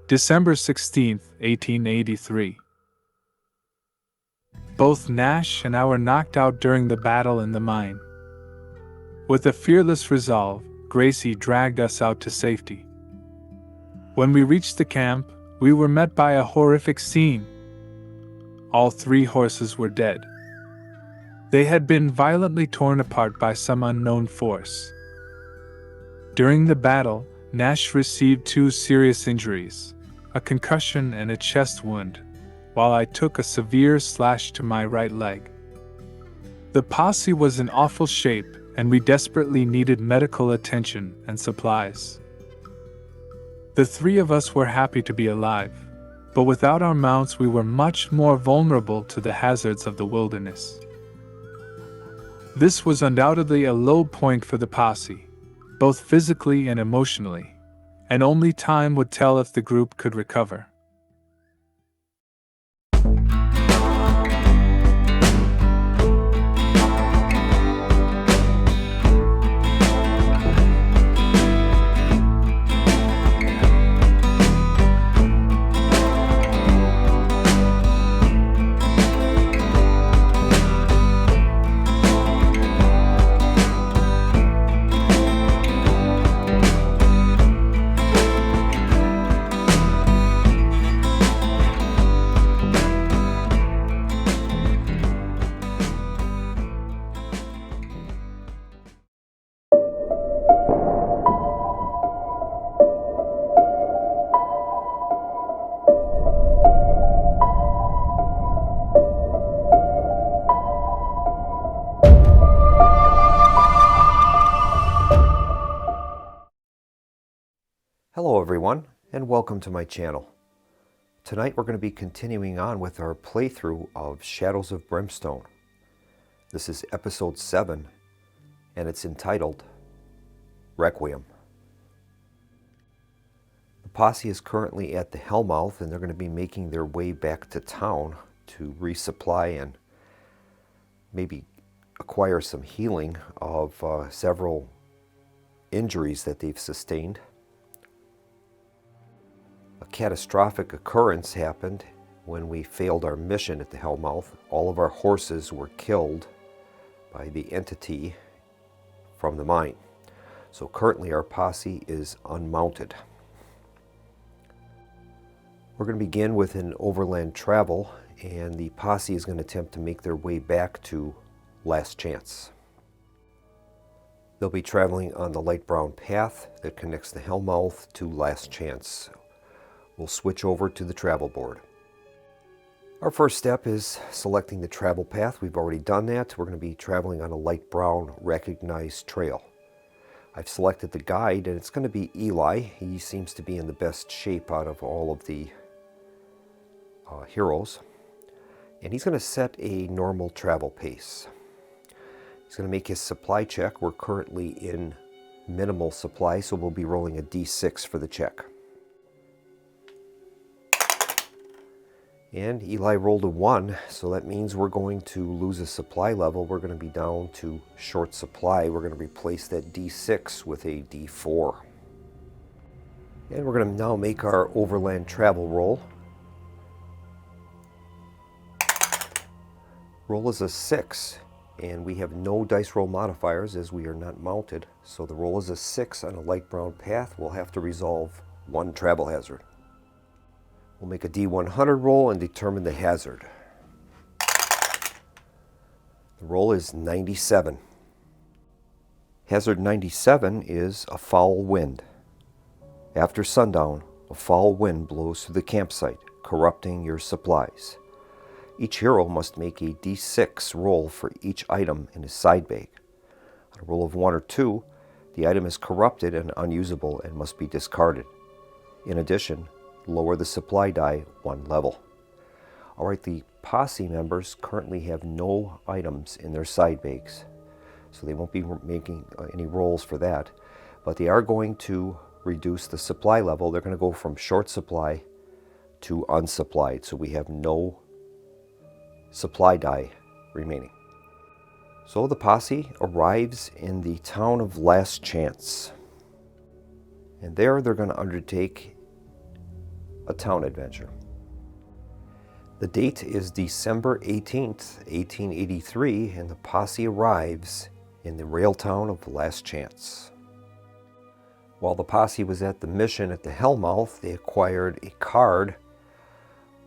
December 16th, 1883. Both Nash and I were knocked out during the battle in the mine. With a fearless resolve, Gracie dragged us out to safety. When we reached the camp, we were met by a horrific scene. All 3 horses were dead. They had been violently torn apart by some unknown force. During the battle, Nash received 2 serious injuries, a concussion and a chest wound, while I took a severe slash to my right leg. The posse was in awful shape, and we desperately needed medical attention and supplies. The 3 of us were happy to be alive, but without our mounts we were much more vulnerable to the hazards of the wilderness. This was undoubtedly a low point for the posse, both physically and emotionally, and only time would tell if the group could recover. Hello everyone, and welcome to my channel. Tonight we're going to be continuing on with our playthrough of Shadows of Brimstone. This is episode 7, and it's entitled Requiem. The posse is currently at the Hellmouth, and they're going to be making their way back to town to resupply and maybe acquire some healing of several injuries that they've sustained. A catastrophic occurrence happened when we failed our mission at the Hellmouth. All of our horses were killed by the entity from the mine. So currently our posse is unmounted. We're going to begin with an overland travel, and the posse is going to attempt to make their way back to Last Chance. They'll be traveling on the light brown path that connects the Hellmouth to Last Chance. We'll switch over to the travel board. Our first step is selecting the travel path. We've already done that. We're going to be traveling on a light brown recognized trail. I've selected the guide, and it's going to be Eli. He seems to be in the best shape out of all of the heroes. And he's going to set a normal travel pace. He's going to make his supply check. We're currently in minimal supply, so we'll be rolling a d6 for the check. And Eli rolled a 1, so that means we're going to lose a supply level. We're going to be down to short supply. We're going to replace that d6 with a d4. And we're going to now make our overland travel roll. Roll is a 6, and we have no dice roll modifiers as we are not mounted. So the roll is a 6 on a light brown path. We'll have to resolve 1 travel hazard. We'll make a D100 roll and determine the hazard. The roll is 97. Hazard 97 is a foul wind. After sundown, a foul wind blows through the campsite, corrupting your supplies. Each hero must make a D6 roll for each item in his side bag. On a roll of 1 or 2, the item is corrupted and unusable and must be discarded. In addition, lower the supply die 1 level. Alright, the posse members currently have no items in their side bags, so they won't be making any rolls for that, but they are going to reduce the supply level. They're going to go from short supply to unsupplied, so we have no supply die remaining. So the posse arrives in the town of Last Chance, and there they're going to undertake a town adventure. The date is December 18th, 1883, and the posse arrives in the rail town of Last Chance. While the posse was at the mission at the Hellmouth, they acquired a card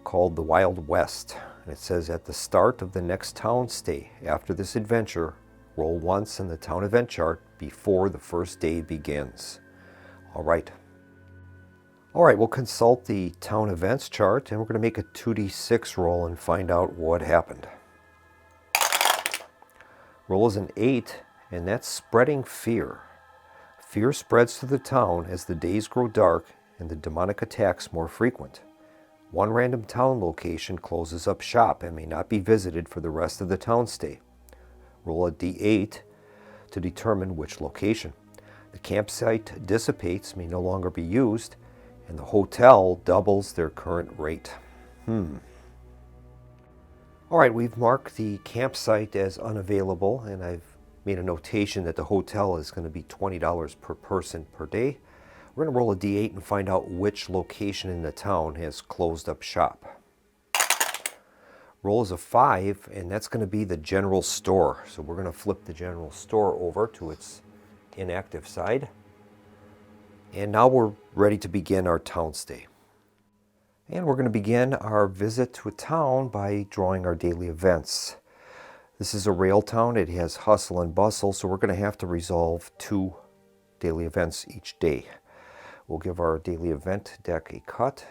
called the Wild West. And it says, at the start of the next town stay after this adventure, roll once in the town event chart before the first day begins. All right, we'll consult the town events chart, and we're going to make a 2d6 roll and find out what happened. Roll is an 8, and that's spreading fear. Fear spreads through the town as the days grow dark and the demonic attacks more frequent. One random town location closes up shop and may not be visited for the rest of the town stay. Roll a d8 to determine which location. The campsite dissipates, may no longer be used, and the hotel doubles their current rate. All right, we've marked the campsite as unavailable, and I've made a notation that the hotel is going to be $20 per person per day. We're going to roll a d8 and find out which location in the town has closed up shop. Roll is a 5, and that's going to be the general store. So we're going to flip the general store over to its inactive side. And now we're ready to begin our town stay. And we're going to begin our visit to a town by drawing our daily events. This is a rail town. It has hustle and bustle, so we're going to have to resolve 2 daily events each day. We'll give our daily event deck a cut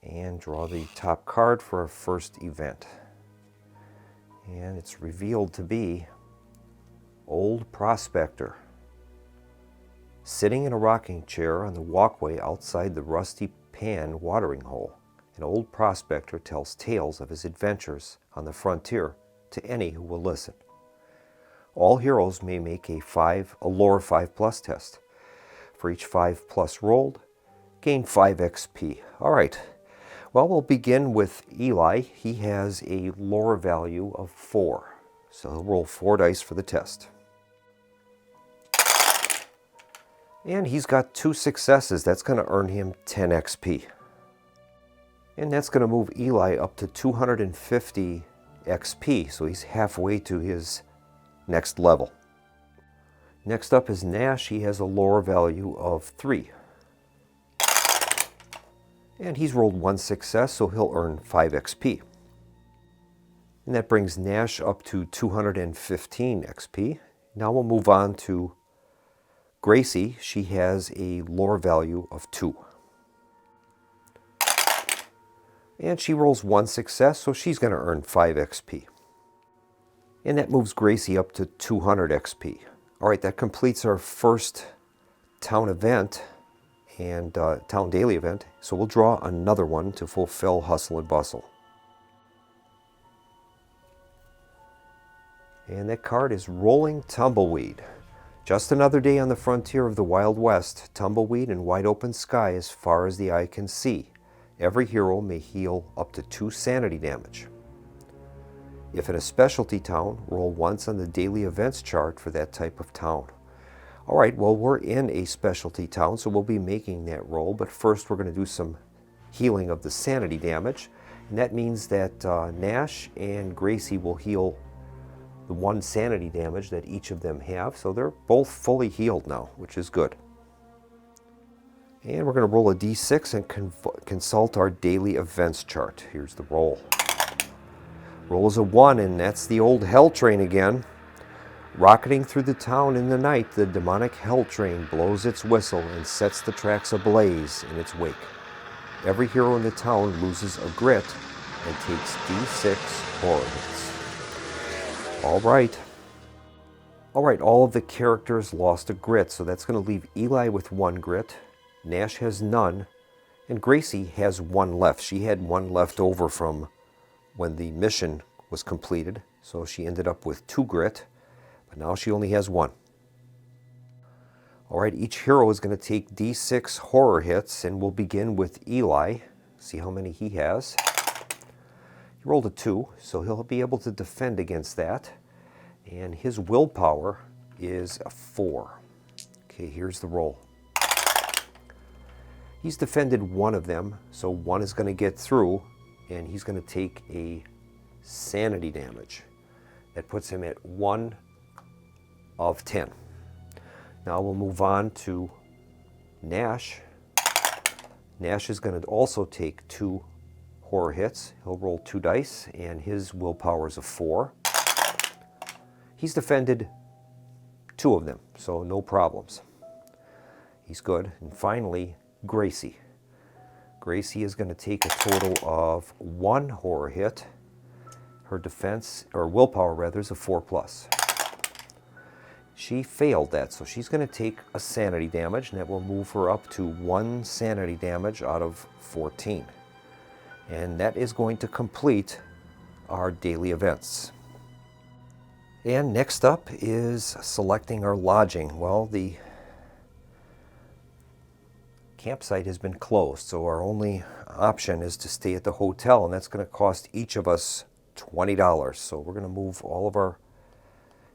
and draw the top card for our first event. And it's revealed to be Old Prospector. Sitting in a rocking chair on the walkway outside the Rusty Pan watering hole, an old prospector tells tales of his adventures on the frontier to any who will listen. All heroes may make a lore 5+ test. For each 5+ rolled, gain 5 XP. All right, well, we'll begin with Eli. He has a lore value of 4, so he'll roll 4 dice for the test. And he's got 2 successes. That's going to earn him 10 XP. And that's going to move Eli up to 250 XP, so he's halfway to his next level. Next up is Nash. He has a lore value of 3. And he's rolled 1 success, so he'll earn 5 XP. And that brings Nash up to 215 XP. Now we'll move on to Gracie. She has a lore value of 2. And she rolls 1 success, so she's going to earn 5 XP. And that moves Gracie up to 200 XP. All right, that completes our first town event and town daily event. So we'll draw another one to fulfill Hustle and Bustle. And that card is Rolling Tumbleweed. Just another day on the frontier of the Wild West, tumbleweed and wide open sky as far as the eye can see. Every hero may heal up to 2 sanity damage. If in a specialty town, roll once on the daily events chart for that type of town. All right, well, we're in a specialty town, so we'll be making that roll, but first we're going to do some healing of the sanity damage. And that means that Nash and Gracie will heal the 1 sanity damage that each of them have, so they're both fully healed now, which is good. And we're going to roll a d6 and consult our daily events chart. Here's the roll. Roll is a 1, and that's the old hell train again. Rocketing through the town in the night, the demonic hell train blows its whistle and sets the tracks ablaze in its wake. Every hero in the town loses a grit and takes d6 horror hits. All right, all of the characters lost a grit, so that's going to leave Eli with 1 grit. Nash has none, and Gracie has 1 left. She had 1 left over from when the mission was completed, so she ended up with 2 grit, but now she only has 1. All right, each hero is going to take d6 horror hits, and we'll begin with Eli. See how many he has. He rolled a 2, so he'll be able to defend against that, and his willpower is a 4. Okay, here's the roll. He's defended one of them, so one is going to get through, and he's going to take a sanity damage. That puts him at 1 of 10. Now we'll move on to Nash. Nash is going to also take 2 horror hits. He'll roll 2 dice, and his willpower is a 4. He's defended 2 of them, so no problems. He's good. And finally, Gracie. Gracie is going to take a total of 1 horror hit. Her defense, or willpower rather, is a 4+. She failed that, so she's going to take a sanity damage, and that will move her up to 1 sanity damage out of 14. And that is going to complete our daily events. And next up is selecting our lodging. Well, the campsite has been closed, so our only option is to stay at the hotel, and that's going to cost each of us $20. So we're going to move all of our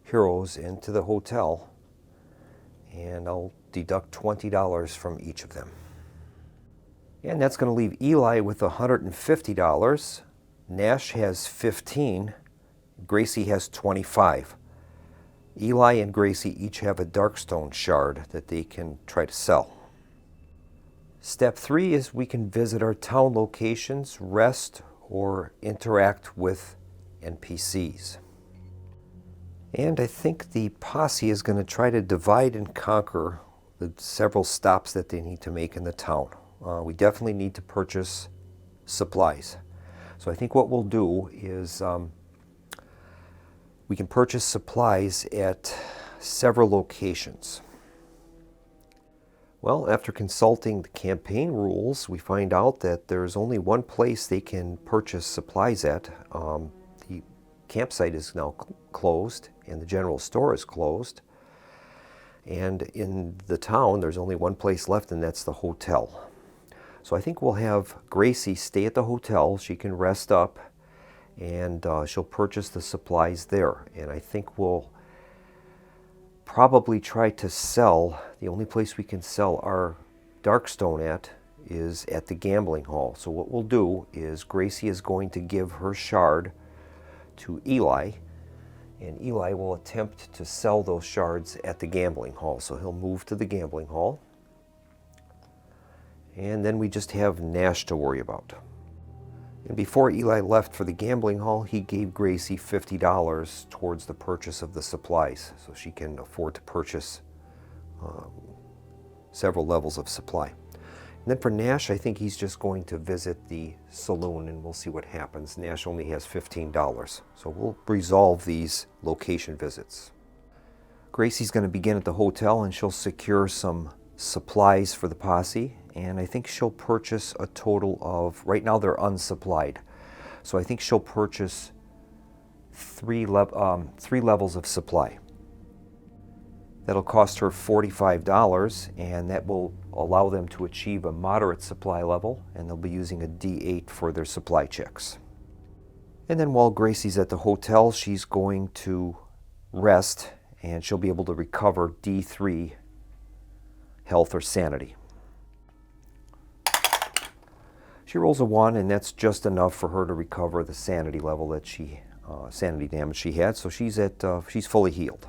heroes into the hotel, and I'll deduct $20 from each of them. And that's going to leave Eli with $150. Nash has 15. Gracie has 25. Eli and Gracie each have a Darkstone shard that they can try to sell. Step 3 is we can visit our town locations, rest, or interact with NPCs. And I think the posse is going to try to divide and conquer the several stops that they need to make in the town. We definitely need to purchase supplies. So I think what we'll do is we can purchase supplies at several locations. Well, after consulting the campaign rules, we find out that there's only one place they can purchase supplies at. The campsite is now closed, and the general store is closed. And in the town, there's only one place left, and that's the hotel. So I think we'll have Gracie stay at the hotel. She can rest up, and she'll purchase the supplies there. And I think we'll probably try to sell, the only place we can sell our Darkstone at is at the gambling hall. So what we'll do is Gracie is going to give her shard to Eli, and Eli will attempt to sell those shards at the gambling hall. So he'll move to the gambling hall, and then we just have Nash to worry about. And before Eli left for the gambling hall, he gave Gracie $50 towards the purchase of the supplies, so she can afford to purchase several levels of supply. And then for Nash, I think he's just going to visit the saloon, and we'll see what happens. Nash only has $15, so we'll resolve these location visits. Gracie's going to begin at the hotel, and she'll secure some supplies for the posse, and I think she'll purchase a total of, right now they're unsupplied, so I think she'll purchase three levels of supply. That'll cost her $45, and that will allow them to achieve a moderate supply level, and they'll be using a D8 for their supply checks. And then while Gracie's at the hotel, she's going to rest, and she'll be able to recover D3 health or sanity. She rolls a 1, and that's just enough for her to recover the sanity level that sanity damage she had. So she's fully healed.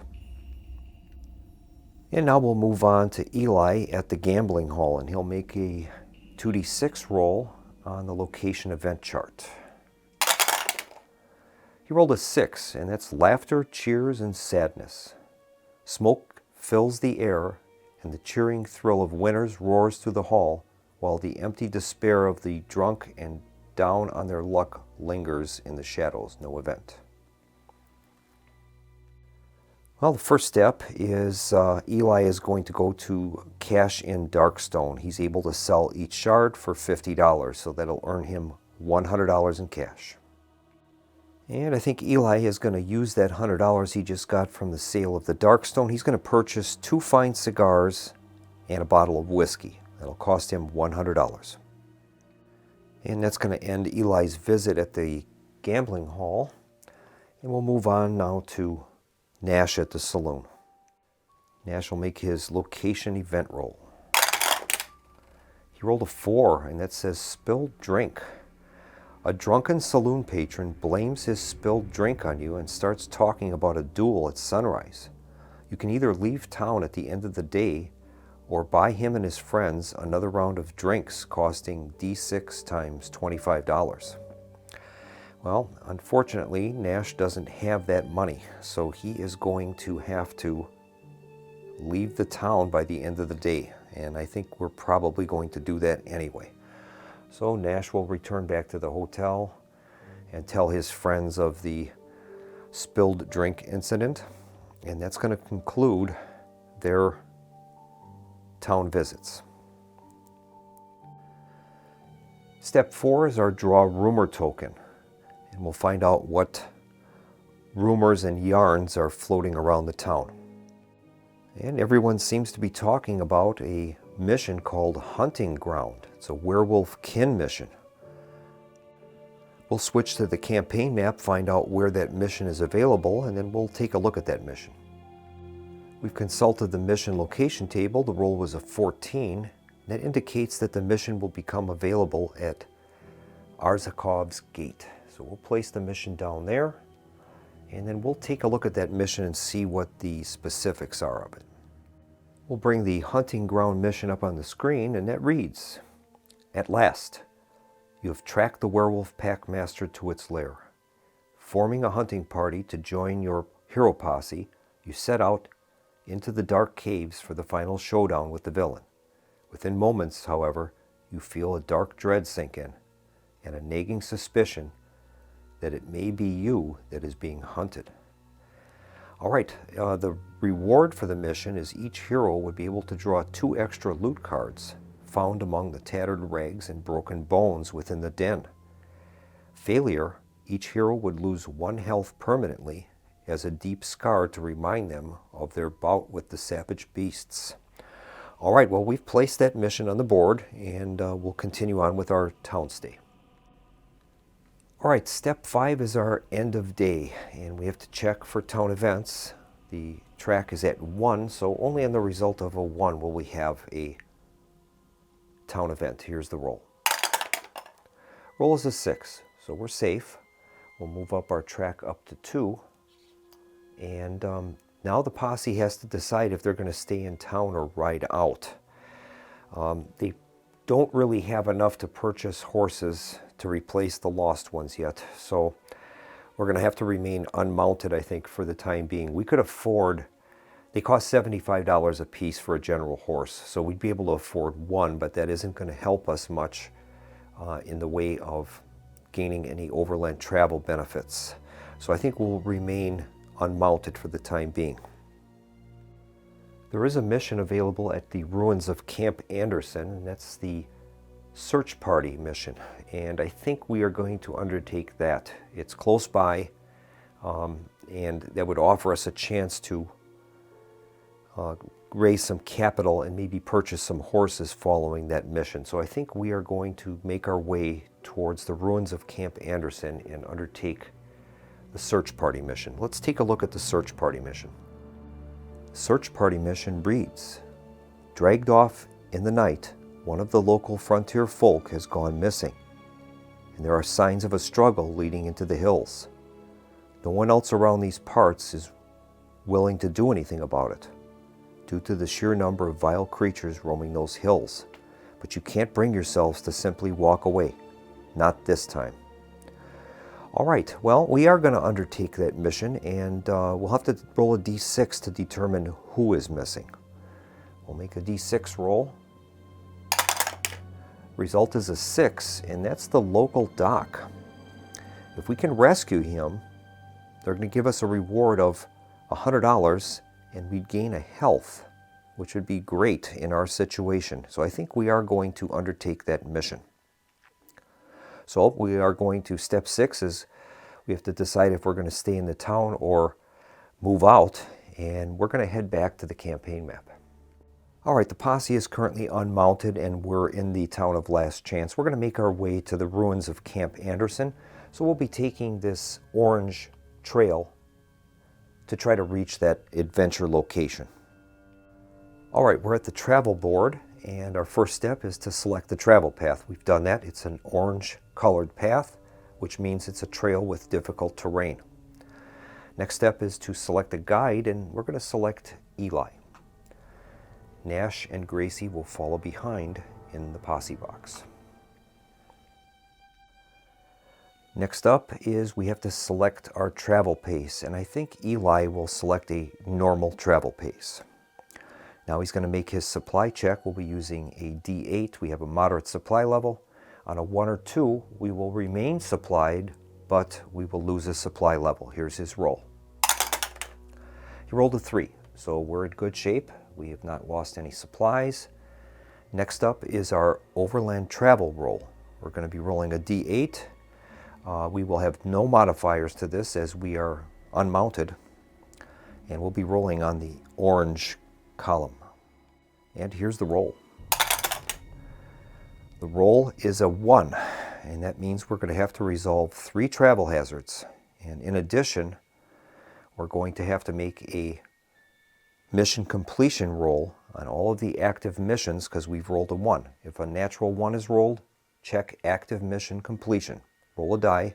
And now we'll move on to Eli at the gambling hall, and he'll make a 2d6 roll on the location event chart. He rolled a 6, and that's laughter, cheers, and sadness. Smoke fills the air, and the cheering thrill of winners roars through the hall, while the empty despair of the drunk and down on their luck lingers in the shadows. No event. Well, the first step is Eli is going to go to cash in Darkstone. He's able to sell each shard for $50, so that'll earn him $100 in cash. And I think Eli is going to use that $100 he just got from the sale of the Darkstone. He's going to purchase 2 fine cigars and a bottle of whiskey. That'll cost him $100. And that's going to end Eli's visit at the gambling hall. And we'll move on now to Nash at the saloon. Nash will make his location event roll. He You rolled a 4, and that says spilled drink. A drunken saloon patron blames his spilled drink on you and starts talking about a duel at sunrise. You can either leave town at the end of the day or buy him and his friends another round of drinks costing D6 times $25. Well, unfortunately, Nash doesn't have that money, so he is going to have to leave the town by the end of the day, and I think we're probably going to do that anyway. So Nash will return back to the hotel and tell his friends of the spilled drink incident, and that's going to conclude their town visits. Step 4 is our draw rumor token, and we'll find out what rumors and yarns are floating around the town. And everyone seems to be talking about a mission called Hunting Ground. It's a werewolf kin mission. We'll switch to the campaign map, find out where that mission is available, and then we'll take a look at that mission. We've consulted the mission location table. The roll was a 14. That indicates that the mission will become available at Arzakov's Gate. So we'll place the mission down there, and then we'll take a look at that mission and see what the specifics are of it. We'll bring the Hunting Ground mission up on the screen, and that reads, "At last, you have tracked the werewolf pack master to its lair. Forming a hunting party to join your hero posse, you set out into the dark caves for the final showdown with the villain. Within moments, however, you feel a dark dread sink in, and a nagging suspicion that it may be you that is being hunted." All right, the reward for the mission is each hero would be able to draw 2 extra loot cards found among the tattered rags and broken bones within the den. Failure, each hero would lose 1 health permanently as a deep scar to remind them of their bout with the savage beasts. All right, well, we've placed that mission on the board, and we'll continue on with our town stay. All right, step 5 is our end of day, and we have to check for town events. The track is at 1, so only on the result of a 1 will we have a town event. Here's the roll. Roll is a 6, so we're safe. We'll move up our track up to 2. And now the posse has to decide if they're going to stay in town or ride out. They don't really have enough to purchase horses to replace the lost ones yet, so we're going to have to remain unmounted, I think, for the time being. We could afford, they cost $75 a piece for a general horse, so we'd be able to afford 1, but that isn't going to help us much in the way of gaining any overland travel benefits. So I think we'll remain unmounted for the time being. There is a mission available at the ruins of Camp Anderson, and that's the search party mission, and I think we are going to undertake that. It's close by, and that would offer us a chance to raise some capital and maybe purchase some horses following that mission. So I think we are going to make our way towards the ruins of Camp Anderson and undertake the search party mission. Let's take a look at the search party mission. Search party mission reads, "Dragged off in the night, one of the local frontier folk has gone missing, and there are signs of a struggle leading into the hills. No one else around these parts is willing to do anything about it, due to the sheer number of vile creatures roaming those hills, but you can't bring yourselves to simply walk away. Not this time." All right, well, we are going to undertake that mission, and we'll have to roll a d6 to determine who is missing. We'll make a d6 roll. Result is a 6, and that's the local doc. If we can rescue him, they're going to give us a reward of $100, and we'd gain a health, which would be great in our situation. So I think we are going to undertake that mission. So we are going to, step 6 is we have to decide if we're going to stay in the town or move out, and we're going to head back to the campaign map. All right, the posse is currently unmounted, and we're in the town of Last Chance. We're going to make our way to the ruins of Camp Anderson, so we'll be taking this orange trail to try to reach that adventure location. All right, we're at the travel board, And our first step is to select the travel path. We've done that. It's an orange colored path, which means it's a trail with difficult terrain. Next step is to select a guide, and we're going to select Eli. Nash and Gracie will follow behind in the posse box. Next up is we have to select our travel pace, and I think Eli will select a normal travel pace. Now he's going to make his supply check. We'll be using a D8. We have a moderate supply level. On a 1 or 2, we will remain supplied, but we will lose a supply level. Here's his roll. He rolled a 3, so we're in good shape. We have not lost any supplies. Next up is our overland travel roll. We're going to be rolling a D8. We will have no modifiers to this as we are unmounted, and we'll be rolling on the orange column. And here's the roll. The roll is a 1, and that means we're going to have to resolve 3 travel hazards. And in addition, we're going to have to make a mission completion roll on all of the active missions because we've rolled a 1. If a natural 1 is rolled, check active mission completion. Roll a die,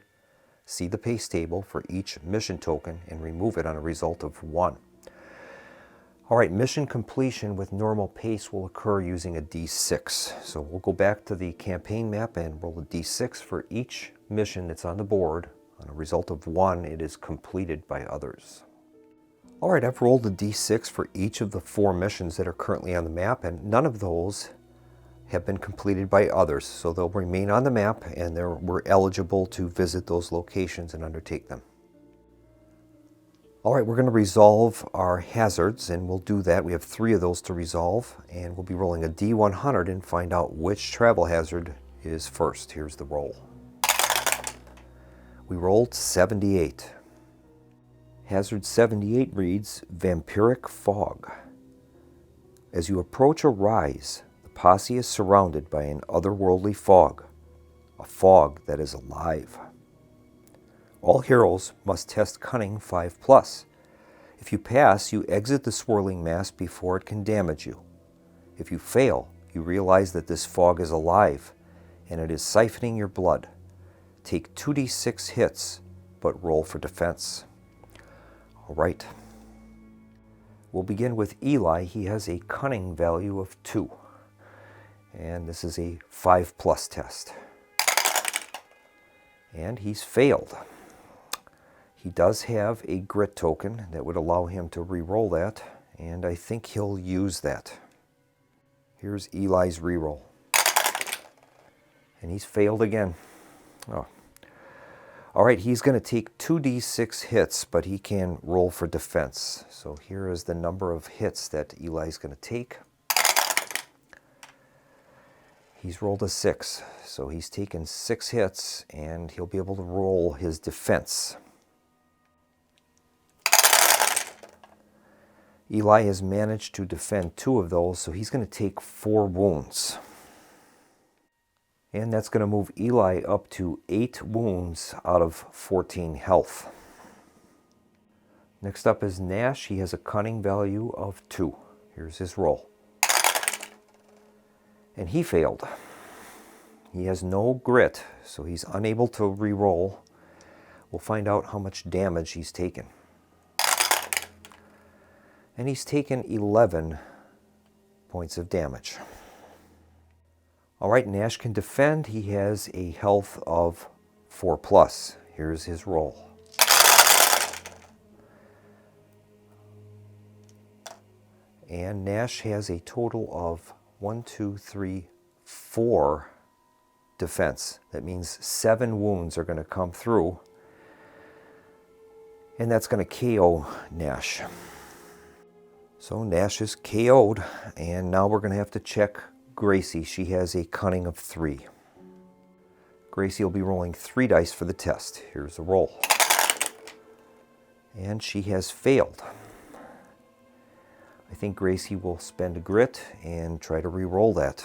see the pace table for each mission token, and remove it on a result of 1. All right, mission completion with normal pace will occur using a D6. So we'll go back to the campaign map and roll a D6 for each mission that's on the board. On a result of 1, it is completed by others. All right, I've rolled a D6 for each of the 4 missions that are currently on the map, and none of those have been completed by others. So they'll remain on the map, and we're eligible to visit those locations and undertake them. All right, we're going to resolve our hazards, and we'll do that. We have 3 of those to resolve, and we'll be rolling a D100 and find out which travel hazard is first. Here's the roll. We rolled 78. Hazard 78 reads, Vampiric Fog. As you approach a rise, the posse is surrounded by an otherworldly fog, a fog that is alive. All heroes must test Cunning 5+. If you pass, you exit the swirling mass before it can damage you. If you fail, you realize that this fog is alive, and it is siphoning your blood. Take 2d6 hits, but roll for defense. All right. We'll begin with Eli. He has a Cunning value of 2, and this is a 5+ test. And he's failed. He does have a grit token that would allow him to re-roll that, and I think he'll use that. Here's Eli's re-roll. And he's failed again. Oh. All right, he's going to take 2d6 hits, but he can roll for defense. So here is the number of hits that Eli's going to take. He's rolled a 6, so he's taken 6 hits, and he'll be able to roll his defense. Eli has managed to defend 2 of those, so he's going to take 4 wounds. And that's going to move Eli up to 8 wounds out of 14 health. Next up is Nash. He has a Cunning value of 2. Here's his roll. And he failed. He has no grit, so he's unable to re-roll. We'll find out how much damage he's taken. And he's taken 11 points of damage. All right, Nash can defend. He has a health of 4+. Here's his roll. And Nash has a total of 4 defense. That means 7 wounds are going to come through. And that's going to KO Nash. So Nash is KO'd, and now we're going to have to check Gracie. She has a Cunning of 3. Gracie will be rolling 3 dice for the test. Here's the roll. And she has failed. I think Gracie will spend a grit and try to re-roll that.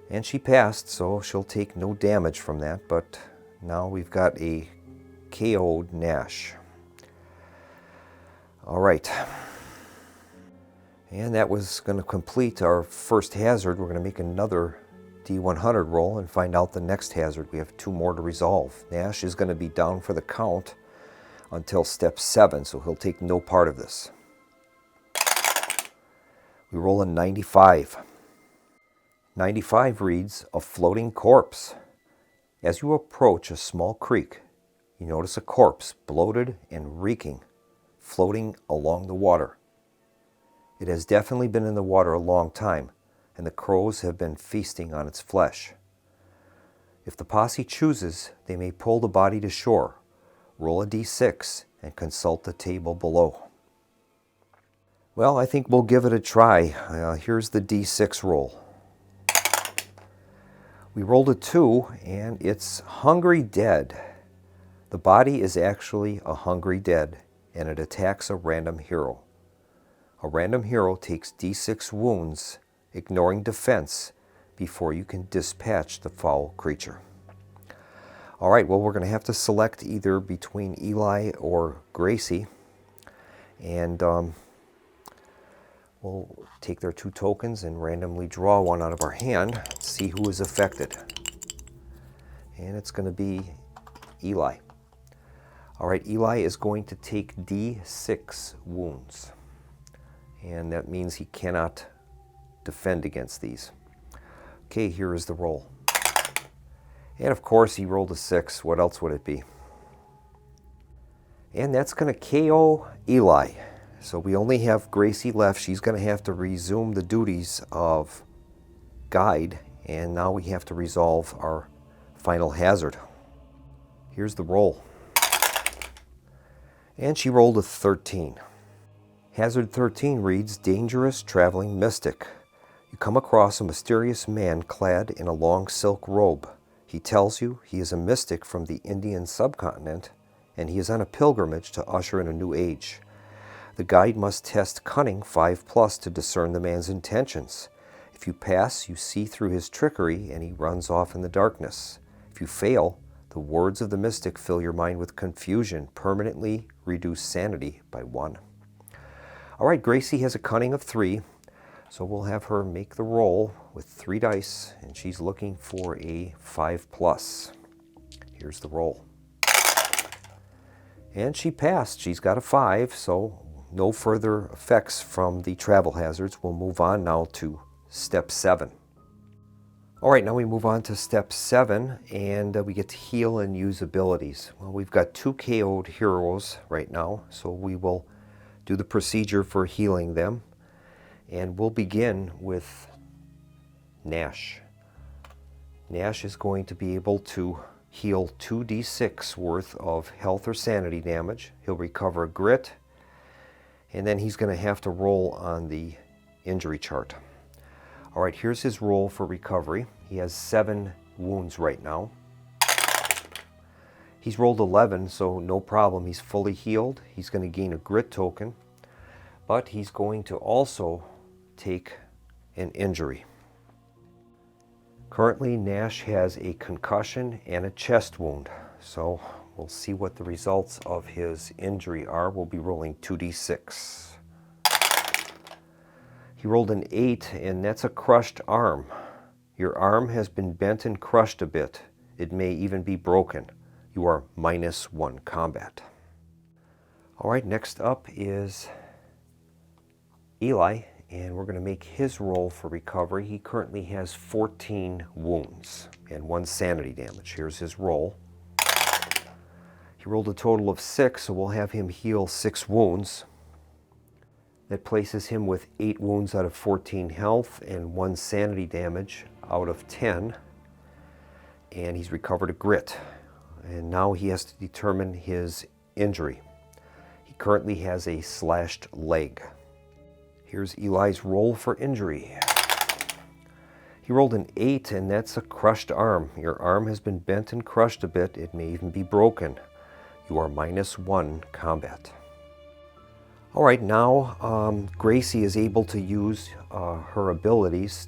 And she passed, so she'll take no damage from that, but now we've got a KO'd Nash. All right. And that was going to complete our first hazard. We're going to make another D100 roll and find out the next hazard. We have 2 more to resolve. Nash is going to be down for the count until step 7, so he'll take no part of this. We roll a 95. 95 reads, a floating corpse. As you approach a small creek, you notice a corpse, bloated and reeking, floating along the water. It has definitely been in the water a long time, and the crows have been feasting on its flesh. If the posse chooses, they may pull the body to shore, roll a d6, and consult the table below. Well, I think we'll give it a try. Here's the d6 roll. We rolled a 2, and it's hungry dead. The body is actually a hungry dead, and it attacks a random hero. A random hero takes d6 wounds, ignoring defense, before you can dispatch the foul creature. All right, well, we're going to have to select either between Eli or Gracie, and we'll take their 2 tokens and randomly draw one out of our hand, see who is affected. And it's going to be Eli. All right, Eli is going to take d6 wounds, and that means he cannot defend against these. Okay, here is the roll. And of course, he rolled a 6. What else would it be? And that's going to KO Eli. So we only have Gracie left. She's going to have to resume the duties of guide, and now we have to resolve our final hazard. Here's the roll. And she rolled a 13. Hazard 13 reads, dangerous traveling mystic. You come across a mysterious man clad in a long silk robe. He tells you he is a mystic from the Indian subcontinent, and he is on a pilgrimage to usher in a new age. The guide must test cunning 5+ to discern the man's intentions. If you pass, you see through his trickery, and he runs off in the darkness. If you fail, the words of the mystic fill your mind with confusion, permanently reduce sanity by 1. All right, Gracie has a cunning of 3, so we'll have her make the roll with 3 dice, and she's looking for a 5+. Here's the roll. And she passed. She's got a 5, so no further effects from the travel hazards. We'll move on now to step 7. All right, now we move on to step 7, and we get to heal and use abilities. Well, we've got 2 KO'd heroes right now, so we will do the procedure for healing them. And we'll begin with Nash. Nash is going to be able to heal 2d6 worth of health or sanity damage. He'll recover a grit, and then he's going to have to roll on the injury chart. All right, here's his roll for recovery. He has 7 wounds right now. He's rolled 11, so no problem. He's fully healed. He's going to gain a grit token, but he's going to also take an injury. Currently, Nash has a concussion and a chest wound, so we'll see what the results of his injury are. We'll be rolling 2d6. He rolled an 8, and that's a crushed arm. Your arm has been bent and crushed a bit. It may even be broken. You are -1 combat. All right, next up is Eli, and we're going to make his roll for recovery. He currently has 14 wounds and 1 sanity damage. Here's his roll. He rolled a total of 6, so we'll have him heal 6 wounds. That places him with 8 wounds out of 14 health and 1 sanity damage out of 10. And he's recovered a grit. And now he has to determine his injury. He currently has a slashed leg. Here's Eli's roll for injury. He rolled an 8, and that's a crushed arm. Your arm has been bent and crushed a bit. It may even be broken. You are -1 combat. All right, now Gracie is able to use her abilities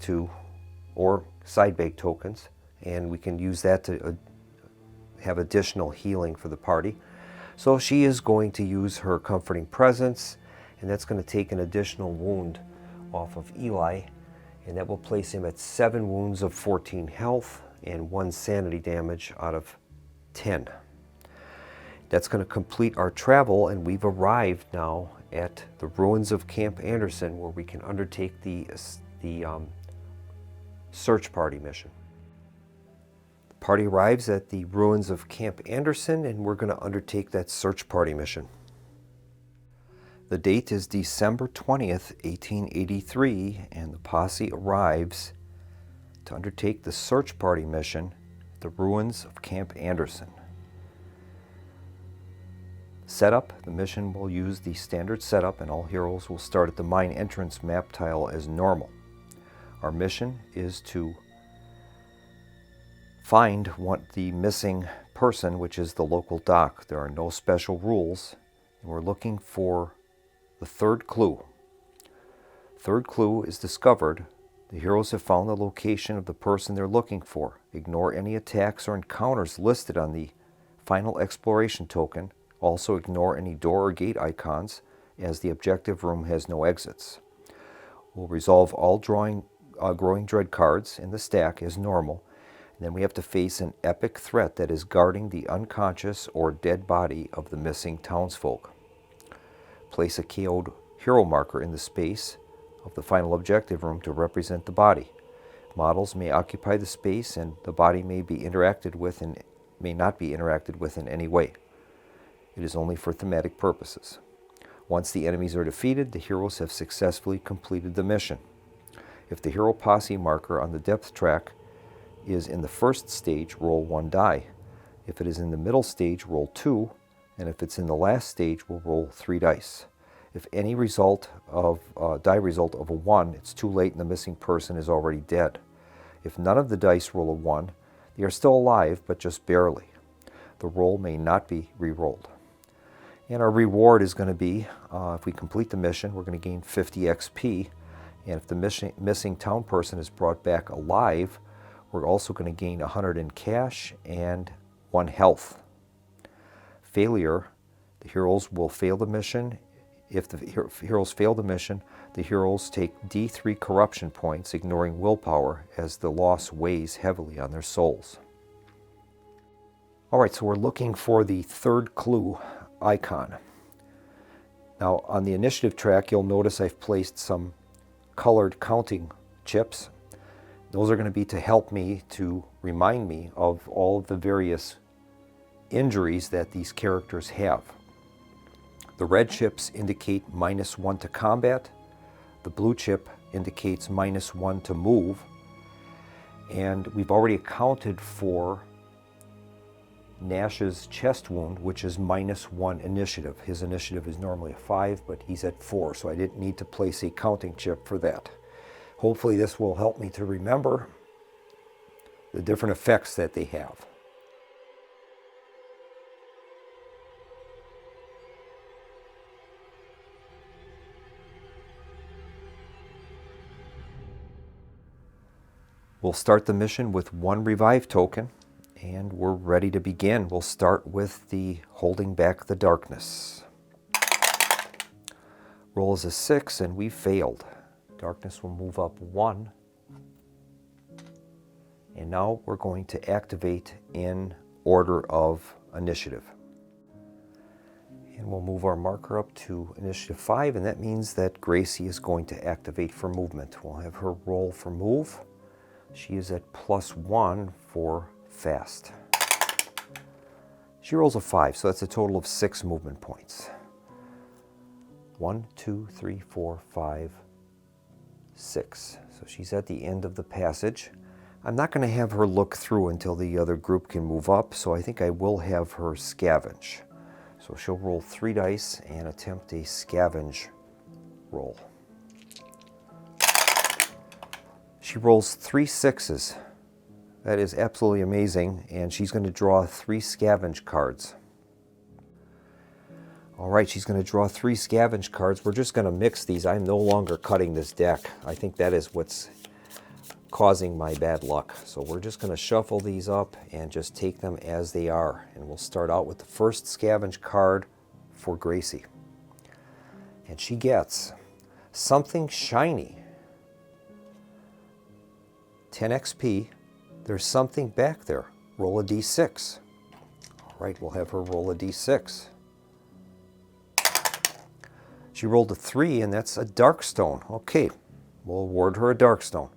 or side bag tokens, and we can use that to have additional healing for the party. So she is going to use her comforting presence, and that's going to take an additional wound off of Eli, and that will place him at 7 wounds of 14 health and 1 sanity damage out of 10. That's going to complete our travel, and we've arrived now at the ruins of Camp Anderson, where we can undertake the search party mission. The party arrives at the ruins of Camp Anderson, and we're going to undertake that search party mission. The date is December 20th, 1883, and the posse arrives to undertake the search party mission at the ruins of Camp Anderson. Setup: the mission will use the standard setup, and all heroes will start at the mine entrance map tile as normal. Our mission is to find the missing person, which is the local dock. There are no special rules, and we're looking for the third clue. Third clue is discovered. The heroes have found the location of the person they're looking for. Ignore any attacks or encounters listed on the final exploration token. Also ignore any door or gate icons, as the objective room has no exits. We'll resolve all Growing Dread cards in the stack as normal, and then we have to face an epic threat that is guarding the unconscious or dead body of the missing townsfolk. Place a KO'd hero marker in the space of the final objective room to represent the body. Models may occupy the space, and the body may not be interacted with in any way. It is only for thematic purposes. Once the enemies are defeated, the heroes have successfully completed the mission. If the hero posse marker on the depth track is in the first stage, roll 1 die. If it is in the middle stage, roll 2, and if it's in the last stage, we'll roll 3 dice. If any die result of a 1, it's too late and the missing person is already dead. If none of the dice roll a 1, they are still alive, but just barely. The roll may not be re-rolled. And our reward is going to be, if we complete the mission, we're going to gain 50 XP. And if the missing town person is brought back alive, we're also going to gain 100 in cash and 1 health. Failure: the heroes will fail the mission. If the heroes fail the mission, the heroes take D3 corruption points, ignoring willpower, as the loss weighs heavily on their souls. Alright, so we're looking for the third clue icon. Now, on the initiative track, you'll notice I've placed some colored counting chips. Those are going to be to help me, to remind me of all of the various injuries that these characters have. The red chips indicate -1 to combat. The blue chip indicates -1 to move. And we've already accounted for Nash's chest wound, which is -1 initiative. His initiative is normally a 5, but he's at 4, so I didn't need to place a counting chip for that. Hopefully this will help me to remember the different effects that they have. We'll start the mission with 1 revive token, and we're ready to begin. We'll start with the Holding Back the Darkness. Roll is a 6, and we failed. Darkness will move up 1. And now we're going to activate in order of initiative. And we'll move our marker up to initiative 5, and that means that Gracie is going to activate for movement. We'll have her roll for move. She is at +1 for fast. She rolls a 5, so that's a total of 6 movement points. 1, 2, 3, 4, 5, 6. So she's at the end of the passage. I'm not going to have her look through until the other group can move up, so I think I will have her scavenge. So she'll roll 3 dice and attempt a scavenge roll. She rolls 3 6s. That is absolutely amazing, and she's going to draw 3 scavenge cards. Alright, she's going to draw 3 scavenge cards. We're just going to mix these. I'm no longer cutting this deck. I think that is what's causing my bad luck. So we're just going to shuffle these up and just take them as they are. And we'll start out with the first scavenge card for Gracie. And she gets something shiny. 10 XP. There's something back there. Roll a d6. All right, we'll have her roll a d6. She rolled a 3, and that's a dark stone. Okay, we'll award her a dark stone.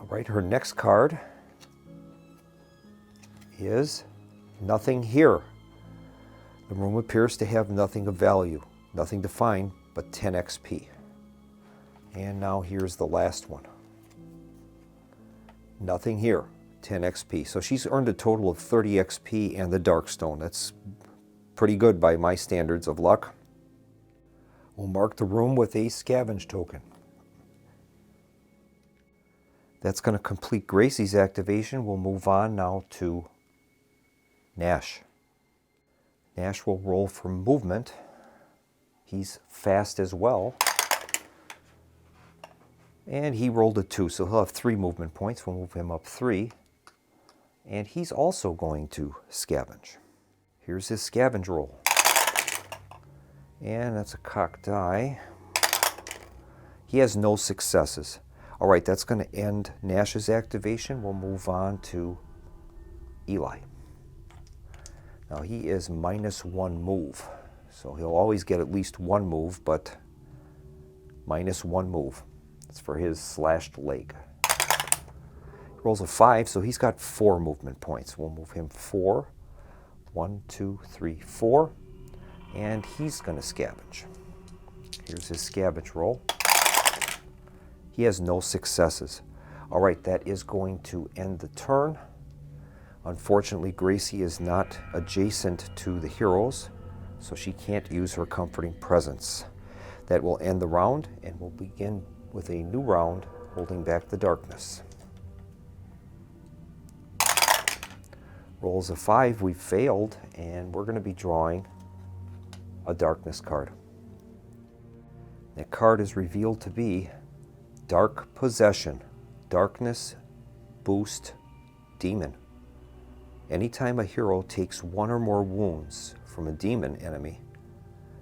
All right, her next card is nothing here. The room appears to have nothing of value, nothing to find but 10 XP. And now here's the last one. Nothing here, 10 XP. So she's earned a total of 30 XP and the dark stone. That's pretty good by my standards of luck. We'll mark the room with a scavenge token. That's going to complete Gracie's activation. We'll move on now to Nash. Nash will roll for movement. He's fast as well. And he rolled a 2, so he'll have 3 movement points. We'll move him up 3. And he's also going to scavenge. Here's his scavenge roll. And that's a cocked die. He has no successes. All right, that's going to end Nash's activation. We'll move on to Eli. Now he is -1 move. So he'll always get at least 1 move, but -1 move. That's for his slashed leg. He rolls a 5, so he's got 4 movement points. We'll move him 4. 1, 2, 3, 4. And he's going to scavenge. Here's his scavenge roll. He has no successes. All right, that is going to end the turn. Unfortunately, Gracie is not adjacent to the heroes, so she can't use her comforting presence. That will end the round, and we'll begin with a new round, holding back the darkness. Rolls a 5, we failed, and we're going to be drawing a darkness card. That card is revealed to be Dark Possession, Darkness Boost Demon. Anytime a hero takes 1 or more wounds from a demon enemy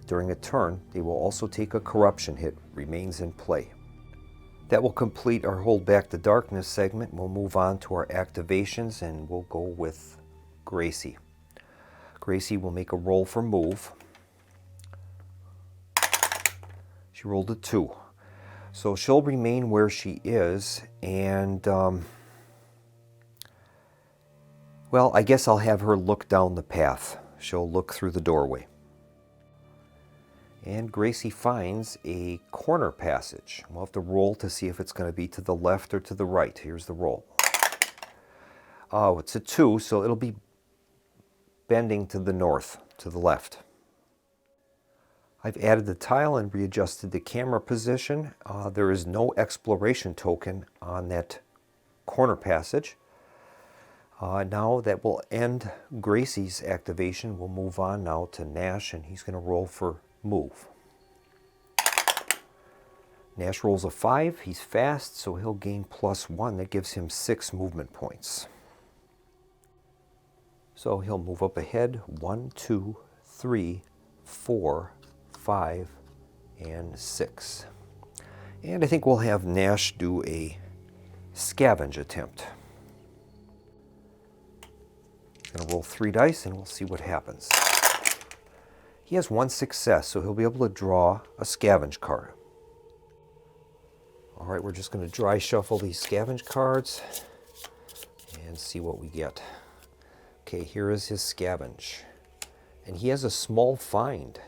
during a turn, they will also take a corruption hit, remains in play. That will complete our Hold Back the Darkness segment. We'll move on to our activations, and we'll go with Gracie. Gracie will make a roll for move. She rolled a 2. So she'll remain where she is, and well, I guess I'll have her look down the path. She'll look through the doorway. And Gracie finds a corner passage. We'll have to roll to see if it's going to be to the left or to the right. Here's the roll. Oh, it's a 2, so it'll be bending to the north, to the left. I've added the tile and readjusted the camera position. There is no exploration token on that corner passage. Now that will end Gracie's activation. We'll move on now to Nash, and he's going to roll for move. Nash rolls a 5. He's fast, so he'll gain +1. That gives him 6 movement points. So he'll move up ahead 1, 2, 3, 4, 5, and 6. And I think we'll have Nash do a scavenge attempt. He's going to roll 3 dice, and we'll see what happens. He has 1 success, so he'll be able to draw a scavenge card. All right, we're just going to dry shuffle these scavenge cards and see what we get. Okay, here is his scavenge. And he has a small find.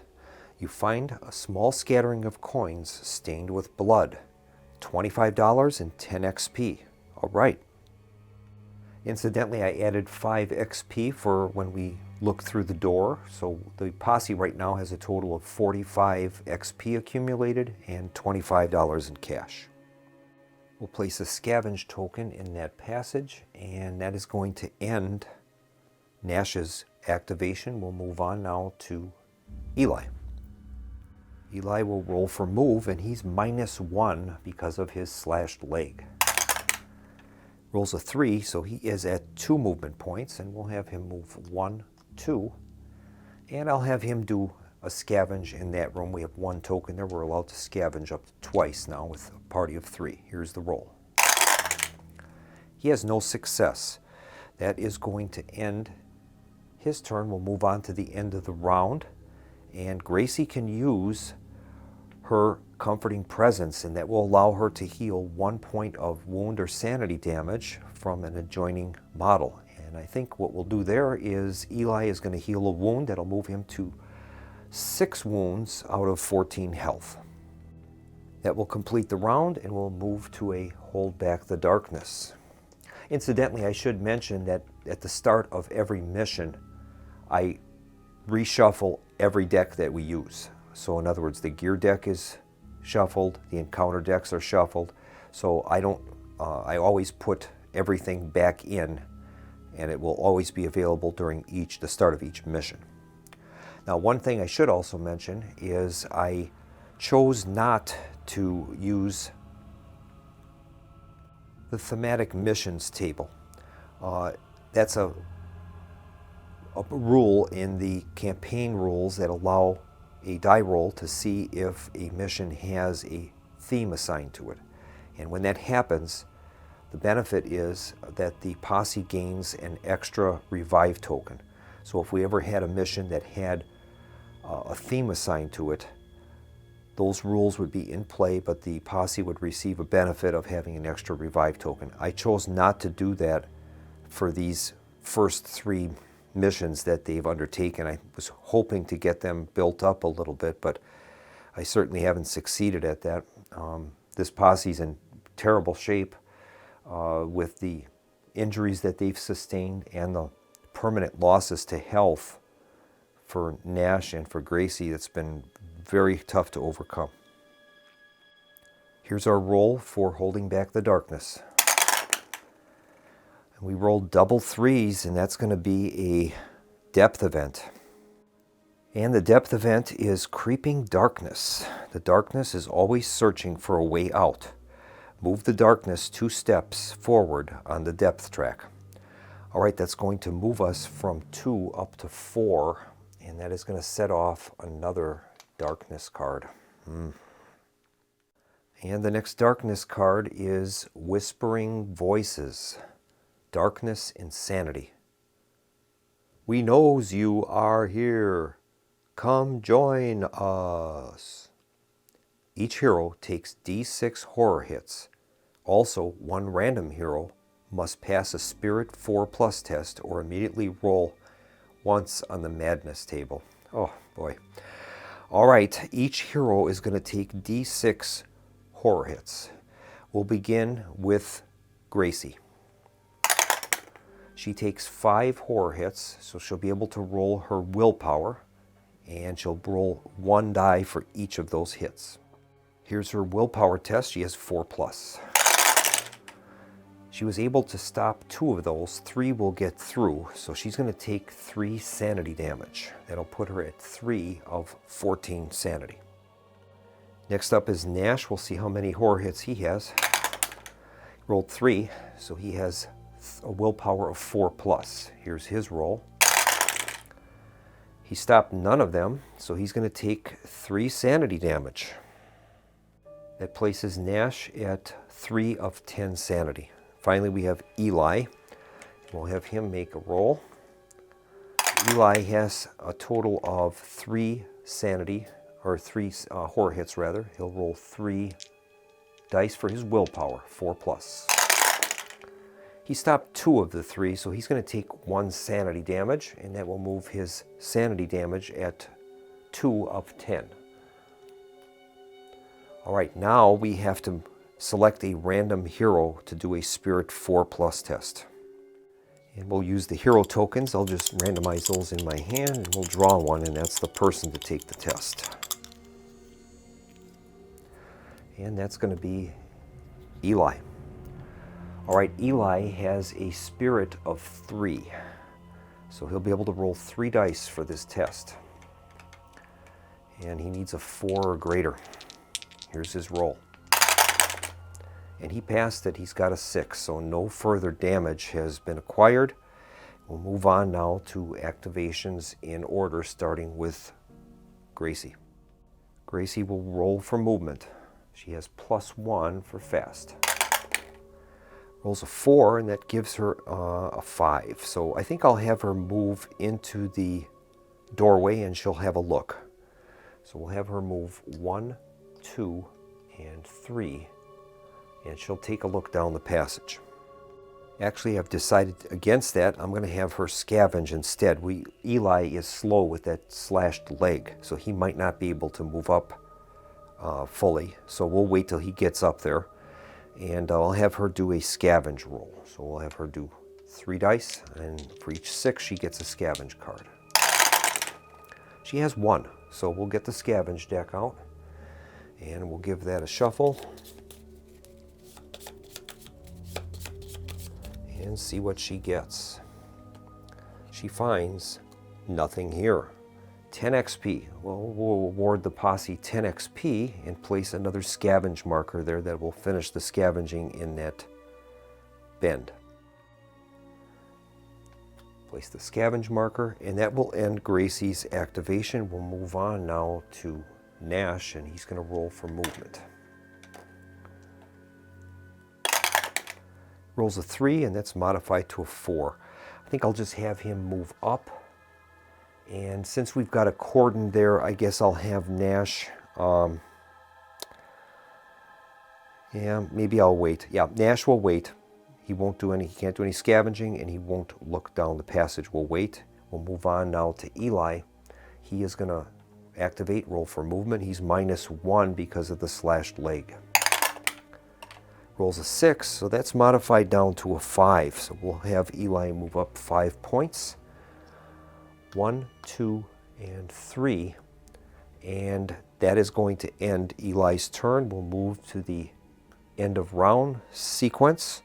You find a small scattering of coins stained with blood. $25 and 10 XP. All right. Incidentally, I added 5 XP for when we look through the door. So the posse right now has a total of 45 XP accumulated and $25 in cash. We'll place a scavenge token in that passage, and that is going to end Nash's activation. We'll move on now to Eli. Eli will roll for move, and he's -1 because of his slashed leg. Rolls a 3, so he is at 2 movement points, and we'll have him move 1, 2. And I'll have him do a scavenge in that room. We have 1 token there. We're allowed to scavenge up to twice now with a party of 3. Here's the roll. He has no success. That is going to end his turn. We'll move on to the end of the round. And Gracie can use her comforting presence, and that will allow her to heal 1 point of wound or sanity damage from an adjoining model. And I think what we'll do there is Eli is going to heal a wound. That'll move him to 6 wounds out of 14 health. That will complete the round, and we'll move to a Hold Back the Darkness. Incidentally, I should mention that at the start of every mission, I reshuffle every deck that we use. So in other words, the gear deck is shuffled, the encounter decks are shuffled. So I always put everything back in, and it will always be available during the start of each mission. Now, one thing I should also mention is I chose not to use the thematic missions table. That's a rule in the campaign rules that allow a die roll to see if a mission has a theme assigned to it. And when that happens, the benefit is that the posse gains an extra revive token. So if we ever had a mission that had a theme assigned to it, those rules would be in play, but the posse would receive a benefit of having an extra revive token. I chose not to do that for these first 3 missions that they've undertaken. I was hoping to get them built up a little bit, but I certainly haven't succeeded at that. This posse's in terrible shape with the injuries that they've sustained and the permanent losses to health for Nash and for Gracie. That's been very tough to overcome. Here's our roll for Holding Back the Darkness. We rolled double 3s, and that's going to be a depth event. And the depth event is Creeping Darkness. The darkness is always searching for a way out. Move the darkness 2 steps forward on the depth track. All right, that's going to move us from 2 up to 4, and that is going to set off another darkness card. And the next darkness card is Whispering Voices. Darkness Insanity. We knows you are here. Come join us. Each hero takes D6 horror hits. Also, 1 random hero must pass a Spirit 4+ test or immediately roll once on the Madness table. Oh boy. All right, each hero is going to take D6 horror hits. We'll begin with Gracie. She takes 5 horror hits, so she'll be able to roll her willpower, and she'll roll 1 die for each of those hits. Here's her willpower test. She has 4+. She was able to stop 2 of those. 3 will get through, so she's going to take 3 sanity damage. That'll put her at 3 of 14 sanity. Next up is Nash. We'll see how many horror hits he has. He rolled 3, so he has a willpower of 4+. Here's his roll. He stopped none of them, so he's going to take 3 sanity damage. That places Nash at 3 of 10 sanity. Finally, we have Eli. We'll have him make a roll. Eli has a total of 3 sanity, or 3 horror hits rather. He'll roll 3 dice for his willpower, 4+. He stopped 2 of the 3, so he's going to take 1 sanity damage, and that will move his sanity damage at 2 of 10. All right, now we have to select a random hero to do a Spirit 4+ test. And we'll use the hero tokens. I'll just randomize those in my hand, and we'll draw one, and that's the person to take the test. And that's going to be Eli. All right, Eli has a Spirit of 3, so he'll be able to roll 3 dice for this test. And he needs a 4 or greater. Here's his roll. And he passed it. He's got a 6, so no further damage has been acquired. We'll move on now to activations in order, starting with Gracie. Gracie will roll for movement. She has +1 for fast. Rolls a 4, and that gives her a 5. So I think I'll have her move into the doorway and she'll have a look. So we'll have her move 1, 2, and 3, and she'll take a look down the passage. Actually, I've decided against that. I'm going to have her scavenge instead. Eli is slow with that slashed leg, so he might not be able to move up fully. So we'll wait till he gets up there, and I'll have her do a scavenge roll. So we'll have her do 3 dice, and for each 6 she gets a scavenge card. She has 1, so we'll get the scavenge deck out, and we'll give that a shuffle and see what she gets. She finds nothing here. 10 XP. Well, we'll award the posse 10 XP and place another scavenge marker there that will finish the scavenging in that bend. Place the scavenge marker, and that will end Gracie's activation. We'll move on now to Nash, and he's going to roll for movement. Rolls a 3, and that's modified to a 4. I think I'll just have him move up. And since we've got a cordon there, I guess I'll have Nash. Yeah, maybe I'll wait. Yeah, Nash will wait. He can't do any scavenging, and he won't look down the passage. We'll wait. We'll move on now to Eli. He is going to activate, roll for movement. He's -1 because of the slashed leg. Rolls a 6, so that's modified down to a 5. So we'll have Eli move up 5 points. 1, 2, and 3. And that is going to end Eli's turn. We'll move to the end of round sequence.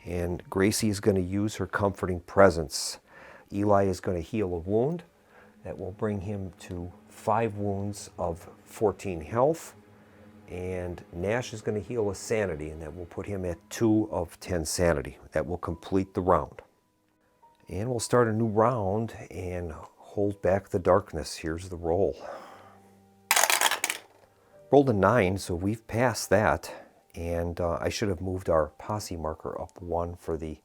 And Gracie is going to use her comforting presence. Eli is going to heal a wound. That will bring him to 5 wounds of 14 health. And Nash is going to heal a sanity, and that will put him at 2 of 10 sanity. That will complete the round. And we'll start a new round and hold back the darkness. Here's the roll. Rolled a 9, so we've passed that. And I should have moved our posse marker up 1 for the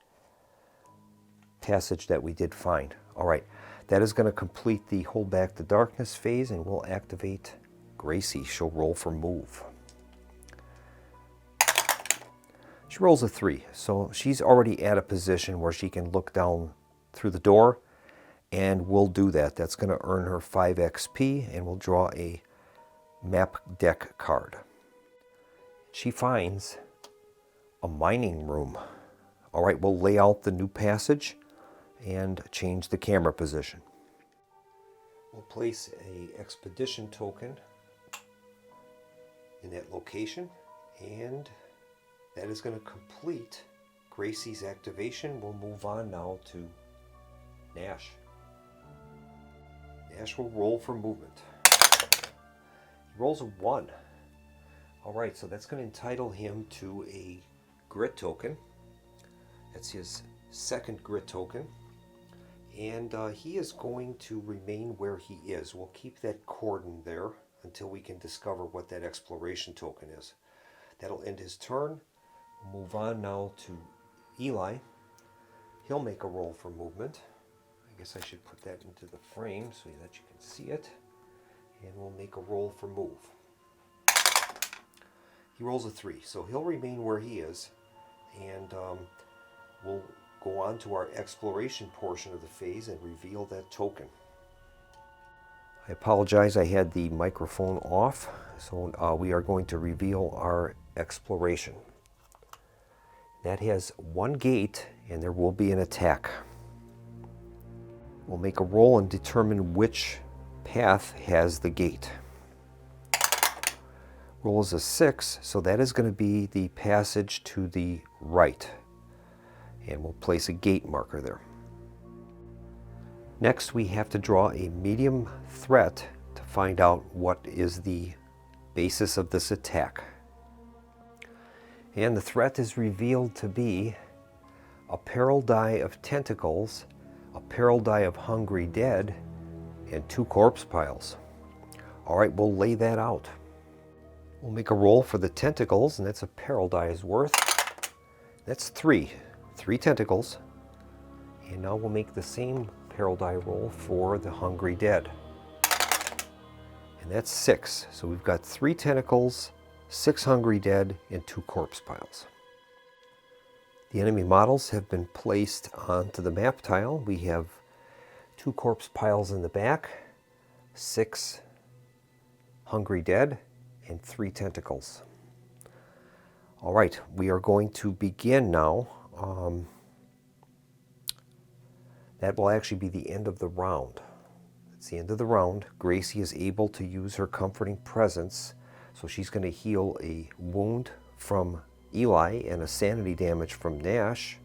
passage that we did find. All right, that is going to complete the hold back the darkness phase, and we'll activate Gracie. She'll roll for move. She rolls a 3, so she's already at a position where she can look down through the door, and we'll do that. That's going to earn her 5 XP, and we'll draw a map deck card. She finds a mining room. All right, we'll lay out the new passage and change the camera position. We'll place an expedition token in that location, and that is going to complete Gracie's activation. We'll move on now to Nash. Nash will roll for movement. He rolls a 1. All right, so that's going to entitle him to a grit token. That's his second grit token. And he is going to remain where he is. We'll keep that cordon there until we can discover what that exploration token is. That'll end his turn. We'll move on now to Eli. He'll make a roll for movement. I guess I should put that into the frame so that you can see it. And we'll make a roll for move. He rolls a 3, so he'll remain where he is, and we'll go on to our exploration portion of the phase and reveal that token. I apologize, I had the microphone off, so we are going to reveal our exploration. That has 1 gate, and there will be an attack. We'll make a roll and determine which path has the gate. Roll is a 6, so that is going to be the passage to the right. And we'll place a gate marker there. Next, we have to draw a medium threat to find out what is the basis of this attack. And the threat is revealed to be a peril die of tentacles, a peril die of hungry dead, and 2 corpse piles. All right, we'll lay that out. We'll make a roll for the tentacles, and that's a peril die's worth. That's 3 tentacles. And now we'll make the same peril die roll for the hungry dead. And that's 6. So we've got 3 tentacles, 6 hungry dead, and 2 corpse piles. The enemy models have been placed onto the map tile. We have 2 corpse piles in the back, 6 hungry dead, and 3 tentacles. All right, we are going to begin now. That will actually be the end of the round. It's the end of the round. Gracie is able to use her comforting presence, so she's going to heal a wound from Eli and a sanity damage from Nash.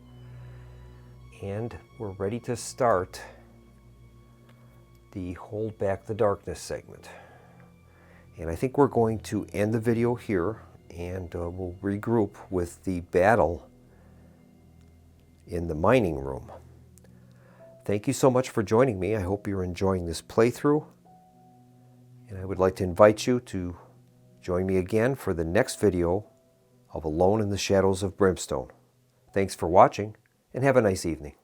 And we're ready to start the Hold Back the Darkness segment. And I think we're going to end the video here, and we'll regroup with the battle in the mining room. Thank you so much for joining me. I hope you're enjoying this playthrough. And I would like to invite you to join me again for the next video of Alone in the Shadows of Brimstone. Thanks for watching, and have a nice evening.